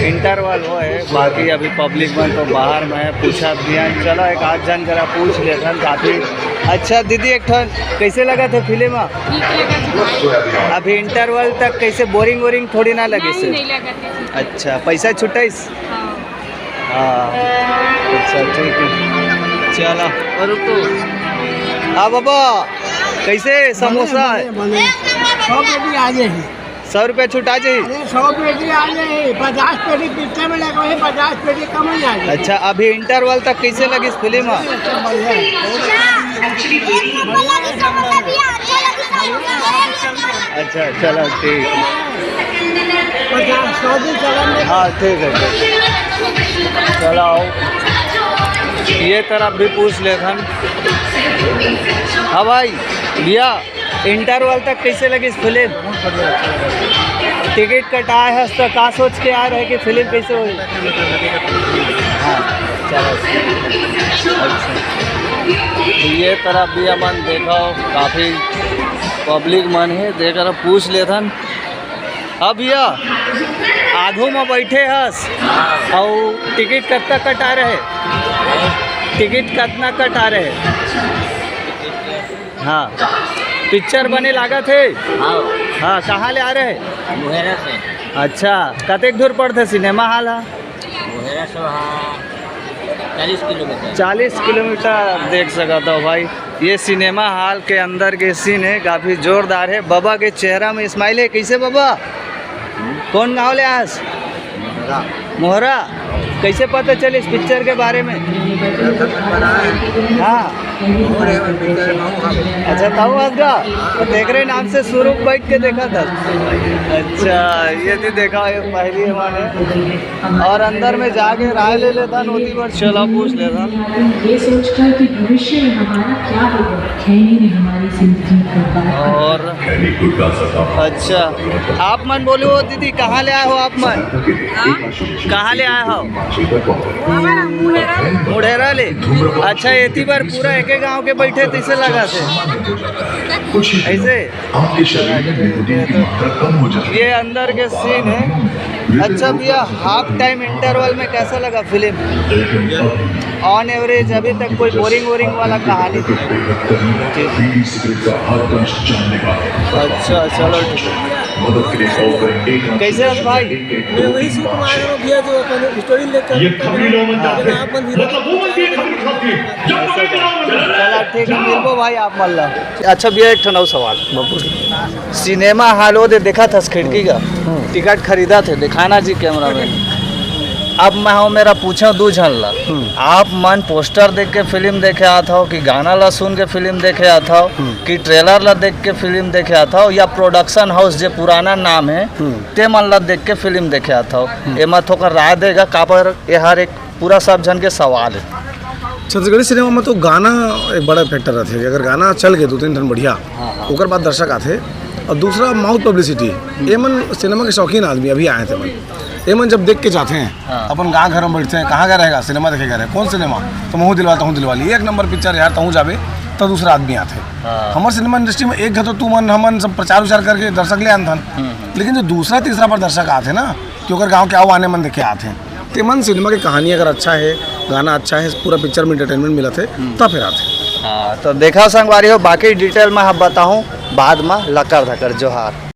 Interval वो है, बाकी अभी पब्लिक में तो बाहर में पूछा दिया, चलो एक आध जन जरा पूछ लेते काफ़ी। अच्छा दीदी, एक ठन कैसे लगा था फिल्म? अभी इंटरवल तक कैसे बोरिंग वोरिंग थोड़ी ना लगे से? नहीं लगा। अच्छा, पैसा छुटाइस? हाँ अच्छा ठीक है, चलो और रुको। हाँ बाबा, कैसे समोसा है? 100 पेटी आ जाए 100 रुपये छुटा जाए? 100 पेटी आ जाए, 50 पेटी पिक्चर में लगा है, 50 पेटी कम ही आ जाए। अच्छा, अभी इंटरवल तक कैसे लगी फिल्म? अच्छा चलो ठीक है, 50-100 दिन चलेंगे। हाँ ठीक है चलो आओ, ये तरफ भी पूछ ले हम। हाँ भाई भैया, इंटरवल तक कैसे लगी फिल्म? टिकट कटाए है तो का सोच के आ रहे कि फिल्म कैसे होगी? हाँ चलो अच्छा, ये तरफ भी अमन देखो काफ़ी पब्लिक मन है, देकर पूछ ले थन। हाँ भैया, आगू में बैठे हस और टिकट कितना कटा रहे? टिकट कितना कटा रहे? हाँ, पिक्चर बने लागा थे? हाँ, कहाँ ले आ रहे? मुहेरा से। अच्छा, कतेक दूर पड़ते सिनेमा हॉल? मुहेरा से वहाँ 40 किलोमीटर। 40 किलोमीटर देख सका था भाई। ये सिनेमा हॉल के अंदर के सीन है, काफ़ी जोरदार है। बाबा के चेहरा में स्माइल है। कैसे बाबा, कौन गाँव ले आज? मोहरा। कैसे पता चले इस पिक्चर के बारे में? हाँ अच्छा, ताऊ आजगा तो देख रहे नाम से शुरू बैठ के देखा था। अच्छा, ये भी देखा है पहली माने, और अंदर में जाके राय ले लेता नोती पर चला पूछ लेता। ये सोचकर कि भविष्य में हमारा क्या होगा, खैनी ने हमारी जिंदगी बर्बाद। और अच्छा, आप मन बोलो दीदी, कहाँ ले आए हो आप मन? कहाँ ले आए हो? मुढ़ेरा ले। अच्छा, एती बार पूरा एक गांव के बैठे तैसे लगा थे ऐसे? ये अंदर के सीन है। अच्छा भैया, हाफ टाइम इंटरवल में कैसा लगा फिल्म? ऑन एवरेज अभी तक कोई बोरिंग वाला कहानी थी? अच्छा चलो ठीक है। कैसे हो भाई? मैं वही सुकुमार हूँ भैया, जो अपन स्टोरी लेकर चला ठीक है, मिलबो भाई आप मल्ला। अच्छा भैया, एक ठनौ सवाल सिनेमा हॉल दे देखा था खिड़की का टिकट खरीदा थे, दिखाना जी कैमरा में। अब मैं हूँ, मेरा पूछा दू झनला, आप मन पोस्टर देख के फिल्म देखे आता हो कि गाना ला सुन के फिल्म देखे आता हो कि ट्रेलर ला देख के फिल्म देखे आता हो, या प्रोडक्शन हाउस जो पुराना नाम है ते मन ला देख के फिल्म देखे आता हो? एमा थोड़ा राय देगा का पर ये हर एक पूरा सब जन के सवाल है। छत्तीसगढ़ी सिनेमा में तो गाना एक बड़ा फैक्टर रहते है। अगर गाना चल गए 2-3 दिन बढ़िया, ओकर बाद दर्शक आते। और दूसरा माउथ पब्लिसिटी। ये मन सिनेमा के शौकीन आदमी अभी आए थे मन, ये मन जब देख के जाते हैं अपन गाँव घर में बैठते हैं, कहाँ गया रहेगा सिनेमा देखे गए, कौन सिनेमा तो महू दिलवाली एक नंबर पिक्चर यार, तहूँ जाबे तो दूसरा आदमी आते। हमारे सिनेमा इंडस्ट्री में एक तो तू मन हमन सब प्रचार उचार करके दर्शक ले आन, लेकिन जो दूसरा तीसरा पर दर्शक आते ना, क्योंकि गाँव के आओ आने मन देखे आते हैं, तो मन सिनेमा की कहानी अगर अच्छा है, गाना अच्छा है, पूरा पिक्चर में इंटरटेनमेंट मिला थे तब फिर आते। हाँ तो देखा संगवारी हो, बाकी डिटेल में हम बताऊँ बाद में। लकर धकर जोहार।